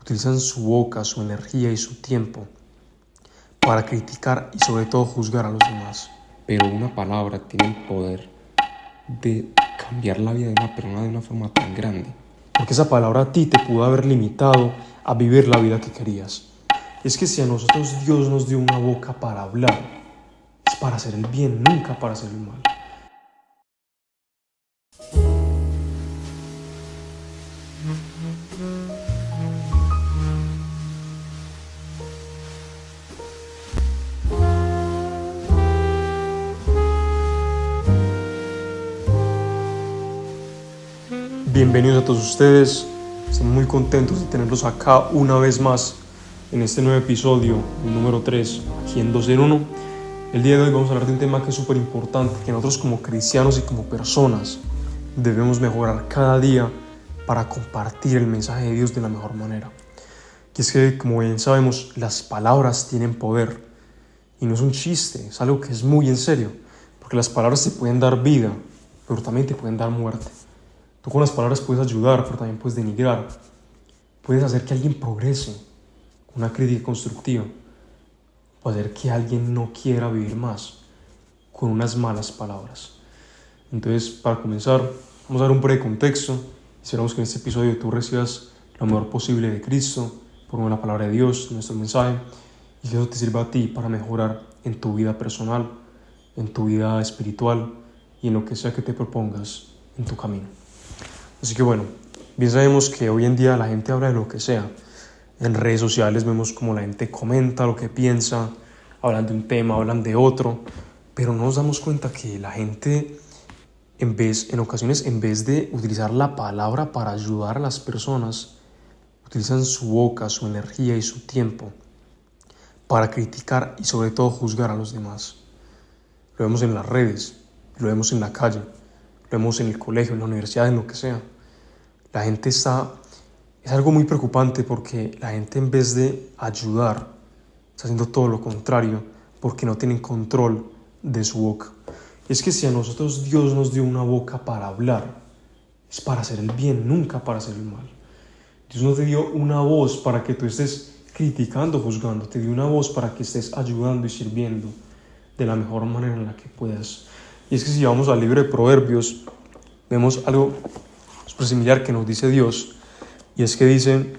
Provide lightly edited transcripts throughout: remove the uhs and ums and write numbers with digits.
utilizan su boca, su energía y su tiempo para criticar y sobre todo juzgar a los demás. Pero una palabra tiene el poder de cambiar la vida de una persona de una forma tan grande. Porque esa palabra a ti te pudo haber limitado a vivir la vida que querías. Es que si a nosotros Dios nos dio una boca para hablar, es para hacer el bien, nunca para hacer el mal. Bienvenidos a todos ustedes, estamos muy contentos de tenerlos acá una vez más en este nuevo episodio, el número 3, aquí en 2 en 1. El día de hoy vamos a hablar de un tema que es súper importante, que nosotros como cristianos y como personas debemos mejorar cada día para compartir el mensaje de Dios de la mejor manera. Y es que, como bien sabemos, las palabras tienen poder y no es un chiste, es algo que es muy en serio, porque las palabras te pueden dar vida, pero también te pueden dar muerte. Tú con las palabras puedes ayudar, pero también puedes denigrar. Puedes hacer que alguien progrese con una crítica constructiva. O hacer que alguien no quiera vivir más con unas malas palabras. Entonces, para comenzar, vamos a dar un breve contexto. Esperamos que en este episodio tú recibas lo mejor posible de Cristo, por la palabra de Dios, nuestro mensaje, y que eso te sirva a ti para mejorar en tu vida personal, en tu vida espiritual y en lo que sea que te propongas en tu camino. Así que bueno, bien sabemos que hoy en día la gente habla de lo que sea. En redes sociales vemos como la gente comenta lo que piensa, hablan de un tema, hablan de otro, pero no nos damos cuenta que la gente, en ocasiones, en vez de utilizar la palabra para ayudar a las personas, utilizan su boca, su energía y su tiempo para criticar y sobre todo juzgar a los demás. Lo vemos en las redes, lo vemos en la calle, lo vemos en el colegio, en la universidad, en lo que sea. La gente es algo muy preocupante porque la gente, en vez de ayudar, está haciendo todo lo contrario porque no tienen control de su boca. Es que si a nosotros Dios nos dio una boca para hablar, es para hacer el bien, nunca para hacer el mal. Dios no te dio una voz para que tú estés criticando, juzgando, te dio una voz para que estés ayudando y sirviendo de la mejor manera en la que puedas. Y es que si vamos al libro de Proverbios, vemos algo súper similar que nos dice Dios, y es que dice: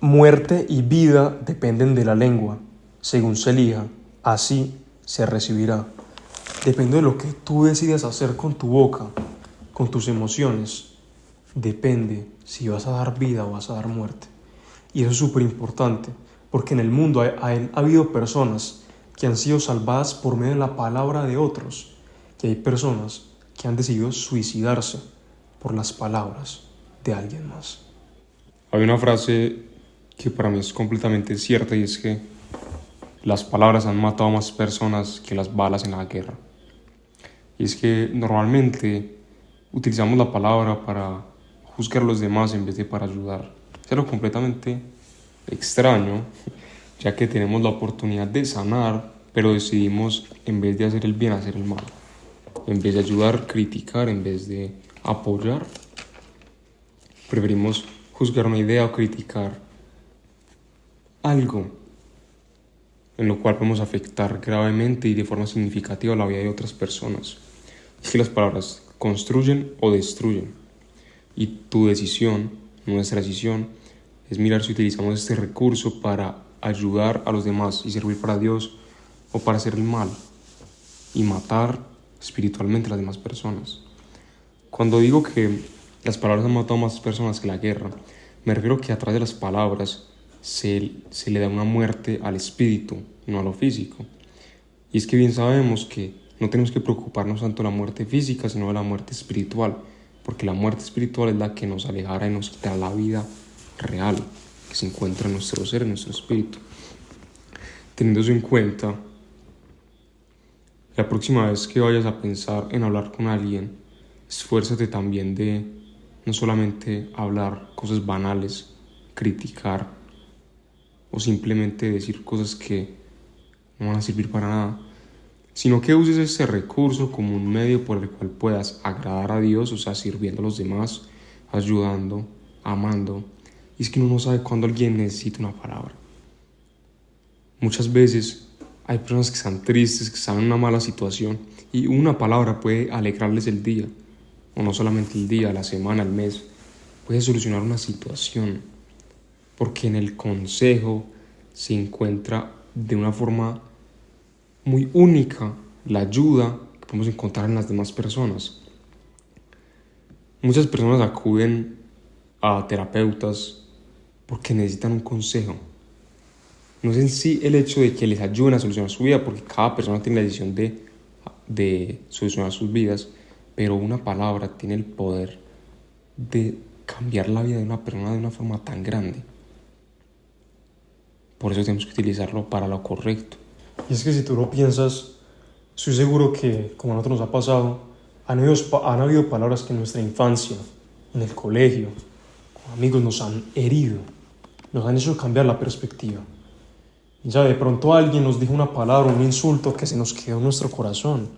muerte y vida dependen de la lengua, según se elija, así se recibirá. Depende de lo que tú decidas hacer con tu boca, con tus emociones, depende si vas a dar vida o vas a dar muerte. Y eso es súper importante, porque en el mundo ha habido personas que han sido salvadas por medio de la palabra de otros, y hay personas que han decidido suicidarse por las palabras de alguien más. Hay una frase que para mí es completamente cierta, y es que las palabras han matado a más personas que las balas en la guerra. Y es que normalmente utilizamos la palabra para juzgar a los demás en vez de para ayudar. Es algo completamente extraño, ya que tenemos la oportunidad de sanar, pero decidimos, en vez de hacer el bien, hacer el mal. En vez de ayudar, criticar. En vez de apoyar, preferimos juzgar una idea o criticar algo en lo cual podemos afectar gravemente y de forma significativa la vida de otras personas. Es que las palabras construyen o destruyen, y tu decisión, nuestra decisión, es mirar si utilizamos este recurso para ayudar a los demás y servir para Dios, o para hacer el mal y matar espiritualmente a las demás personas. Cuando digo que las palabras han matado a más personas que la guerra, me refiero que a través de las palabras se le da una muerte al espíritu, no a lo físico. Y es que bien sabemos que no tenemos que preocuparnos tanto de la muerte física, sino de la muerte espiritual, porque la muerte espiritual es la que nos alejará y nos quitará la vida real que se encuentra en nuestro ser, en nuestro espíritu. Teniendo eso en cuenta, la próxima vez que vayas a pensar en hablar con alguien, esfuérzate también de no solamente hablar cosas banales, criticar o simplemente decir cosas que no van a servir para nada, sino que uses ese recurso como un medio por el cual puedas agradar a Dios, o sea, sirviendo a los demás, ayudando, amando Y es que uno no sabe cuándo alguien necesita una palabra. Muchas veces hay personas que están tristes, que están en una mala situación, y una palabra puede alegrarles el día, o no solamente el día, la semana, el mes, puede solucionar una situación, porque en el consejo se encuentra de una forma muy única la ayuda que podemos encontrar en las demás personas. Muchas personas acuden a terapeutas porque necesitan un consejo. No es en sí el hecho de que les ayuden a solucionar su vida, porque cada persona tiene la decisión de solucionar sus vidas, pero una palabra tiene el poder de cambiar la vida de una persona de una forma tan grande. Por eso tenemos que utilizarlo para lo correcto. Y es que si tú lo piensas, estoy seguro que, como a nosotros nos ha pasado, han habido palabras que en nuestra infancia, en el colegio, con amigos nos han herido, nos han hecho cambiar la perspectiva. Y ya de pronto alguien nos dijo una palabra, un insulto que se nos quedó en nuestro corazón.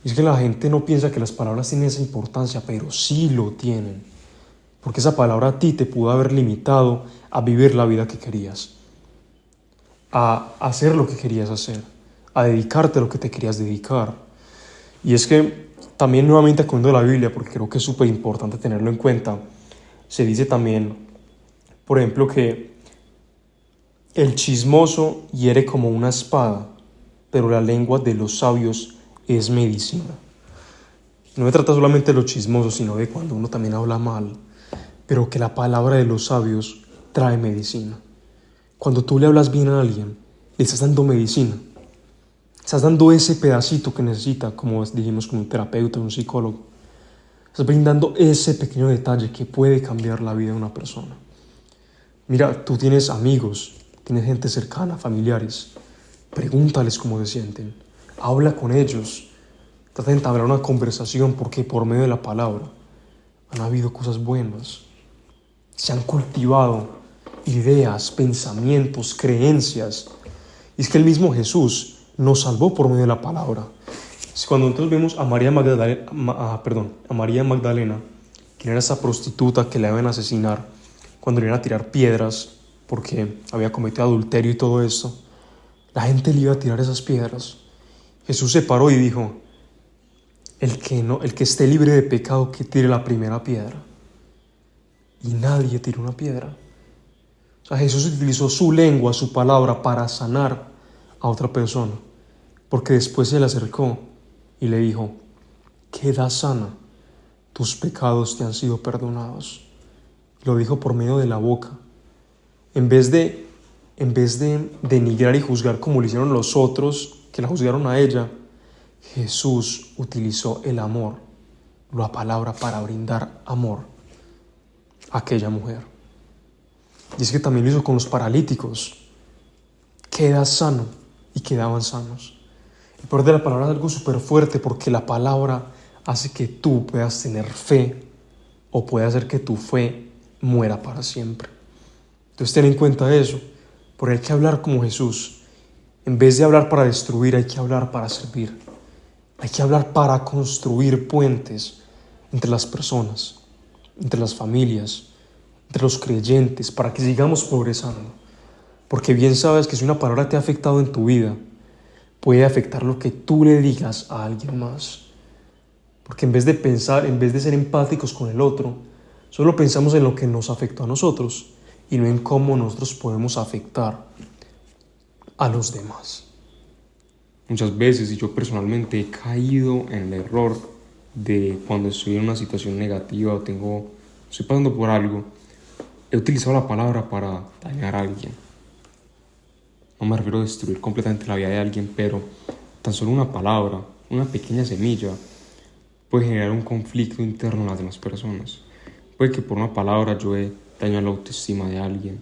Y es que la gente no piensa que las palabras tienen esa importancia, pero sí lo tienen. Porque esa palabra a ti te pudo haber limitado a vivir la vida que querías, a hacer lo que querías hacer, a dedicarte a lo que te querías dedicar. Y es que también nuevamente acudiendo a la Biblia, porque creo que es súper importante tenerlo en cuenta, se dice también, por ejemplo, que el chismoso hiere como una espada, pero la lengua de los sabios es medicina. No se trata solamente de los chismosos, sino de cuando uno también habla mal, pero que la palabra de los sabios trae medicina. Cuando tú le hablas bien a alguien, le estás dando medicina. Estás dando ese pedacito que necesita, como dijimos con un terapeuta, un psicólogo. Estás brindando ese pequeño detalle que puede cambiar la vida de una persona. Mira, tú tienes amigos, tienes gente cercana, familiares. Pregúntales cómo se sienten. Habla con ellos. Trata de entablar una conversación porque por medio de la palabra han habido cosas buenas. Se han cultivado ideas, pensamientos, creencias. Y es que el mismo Jesús nos salvó por medio de la palabra. Cuando entonces vemos a María Magdalena, quien era esa prostituta que le iban a asesinar, cuando le iban a tirar piedras porque había cometido adulterio y todo esto, la gente le iba a tirar esas piedras. Jesús se paró y dijo: el que esté libre de pecado, que tire la primera piedra. Y nadie tiró una piedra. O sea, Jesús utilizó su lengua, su palabra, para sanar a otra persona, porque después se le acercó y le dijo: queda sana, tus pecados te han sido perdonados. Lo dijo por medio de la boca. En vez de denigrar y juzgar como lo hicieron los otros, que la juzgaron a ella, Jesús utilizó el amor, la palabra, para brindar amor a aquella mujer. Y es que también lo hizo con los paralíticos. Queda sano, y quedaban sanos. El poder de la palabra es algo súper fuerte, porque la palabra hace que tú puedas tener fe, o puede hacer que tu fe muera para siempre. Entonces ten en cuenta eso, porque hay que hablar como Jesús. En vez de hablar para destruir, hay que hablar para servir. Hay que hablar para construir puentes entre las personas, entre las familias, entre los creyentes, para que sigamos progresando. Porque bien sabes que si una palabra te ha afectado en tu vida, puede afectar lo que tú le digas a alguien más. Porque en vez de ser empáticos con el otro, solo pensamos en lo que nos afectó a nosotros y no en cómo nosotros podemos afectar a los demás. Muchas veces, y yo personalmente he caído en el error de cuando estoy en una situación negativa o estoy pasando por algo, he utilizado la palabra para dañar a alguien. No me refiero a destruir completamente la vida de alguien, pero tan solo una palabra, una pequeña semilla, puede generar un conflicto interno en las demás personas. Puede que por una palabra yo he dañado la autoestima de alguien,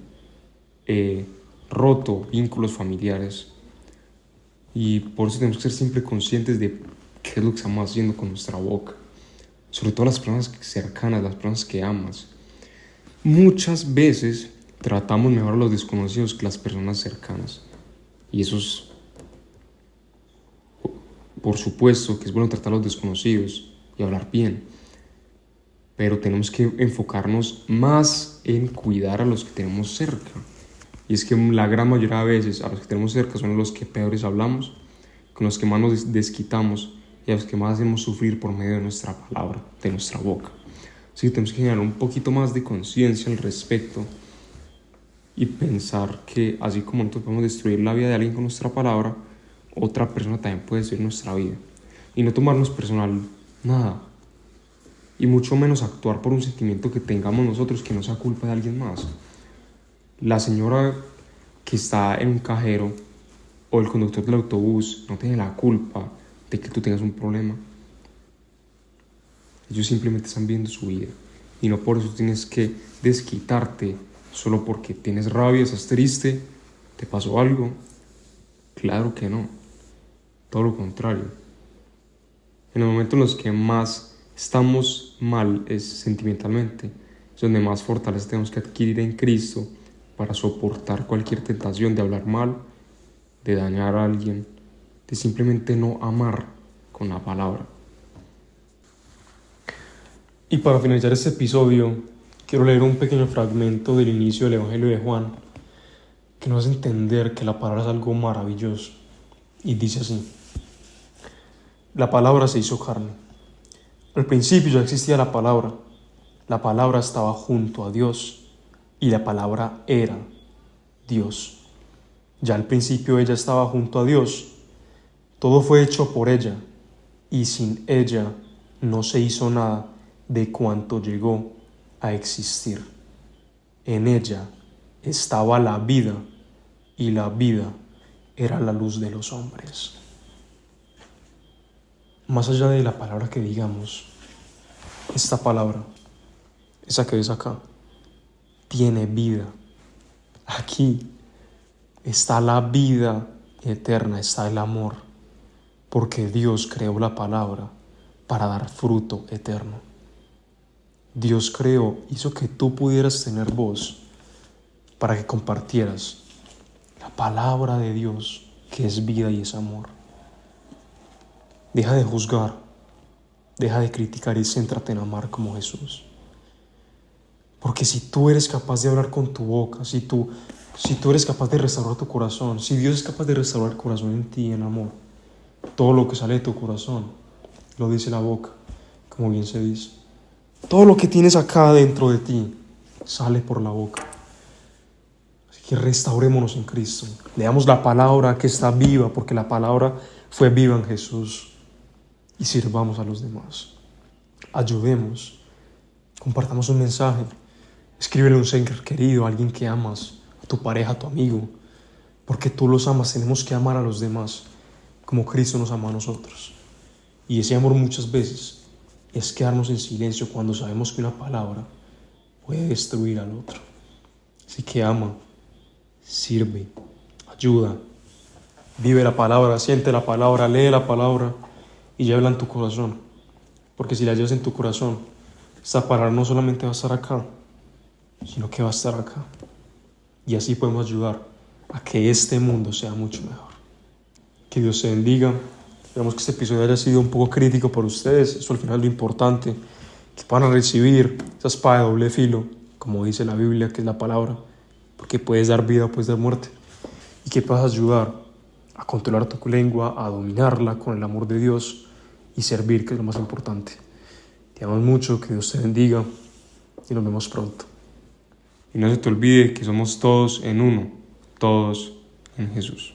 he roto vínculos familiares, y por eso tenemos que ser siempre conscientes de qué es lo que estamos haciendo con nuestra boca, sobre todo las personas cercanas, las personas que amas. Muchas veces tratamos mejor a los desconocidos que las personas cercanas, y eso es, por supuesto, que es bueno tratar a los desconocidos y hablar bien, pero tenemos que enfocarnos más en cuidar a los que tenemos cerca. Y es que la gran mayoría de veces a los que tenemos cerca son los que peores hablamos, con los que más nos desquitamos y a los que más hacemos sufrir por medio de nuestra palabra, de nuestra boca. Así que tenemos que generar un poquito más de conciencia al respecto y pensar que así como nosotros podemos destruir la vida de alguien con nuestra palabra, otra persona también puede destruir nuestra vida. Y no tomarnos personal nada. Y mucho menos actuar por un sentimiento que tengamos nosotros que no sea culpa de alguien más. La señora que está en un cajero o el conductor del autobús no tiene la culpa de que tú tengas un problema. Ellos simplemente están viendo su vida y no por eso tienes que desquitarte solo porque tienes rabia, estás triste, te pasó algo. Claro que no, todo lo contrario. En los momentos en los que más estamos mal es sentimentalmente, es donde más fortaleza tenemos que adquirir en Cristo para soportar cualquier tentación de hablar mal, de dañar a alguien, de simplemente no amar con la palabra. Y para finalizar este episodio, quiero leer un pequeño fragmento del inicio del Evangelio de Juan, que nos hace entender que la palabra es algo maravilloso. Y dice así: la palabra se hizo carne. Al principio ya existía la palabra estaba junto a Dios, y la palabra era Dios. Ya al principio ella estaba junto a Dios. Todo fue hecho por ella, y sin ella no se hizo nada de cuanto llegó a existir. En ella estaba la vida, y la vida era la luz de los hombres. Más allá de la palabra que digamos, esta palabra, esa que ves acá, tiene vida. Aquí está la vida eterna, está el amor, porque Dios creó la palabra para dar fruto eterno. Dios creó, hizo que tú pudieras tener voz para que compartieras la palabra de Dios, que es vida y es amor. Deja de juzgar, deja de criticar y céntrate en amar como Jesús. Porque si tú eres capaz de hablar con tu boca, si tú eres capaz de restaurar tu corazón, si Dios es capaz de restaurar el corazón en ti en amor, todo lo que sale de tu corazón lo dice la boca, como bien se dice. Todo lo que tienes acá dentro de ti sale por la boca. Así que restaurémonos en Cristo. Leamos la palabra que está viva, porque la palabra fue viva en Jesús. Y sirvamos a los demás. Ayudemos. Compartamos un mensaje. Escríbele a un ser querido, a alguien que amas, a tu pareja, a tu amigo. Porque tú los amas, tenemos que amar a los demás como Cristo nos ama a nosotros. Y ese amor muchas veces es quedarnos en silencio cuando sabemos que una palabra puede destruir al otro. Así que ama, sirve, ayuda, vive la palabra, siente la palabra, lee la palabra y llévala en tu corazón. Porque si la llevas en tu corazón, esta palabra no solamente va a estar acá, sino que va a estar acá. Y así podemos ayudar a que este mundo sea mucho mejor. Que Dios se bendiga. Esperamos que este episodio haya sido un poco crítico para ustedes. Eso al final es lo importante. Que puedan recibir esa espada de doble filo, como dice la Biblia, que es la palabra. Porque puedes dar vida o puedes dar muerte. Y que puedas ayudar a controlar tu lengua, a dominarla con el amor de Dios y servir, que es lo más importante. Te amo mucho, que Dios te bendiga y nos vemos pronto. Y no se te olvide que somos todos en uno, todos en Jesús.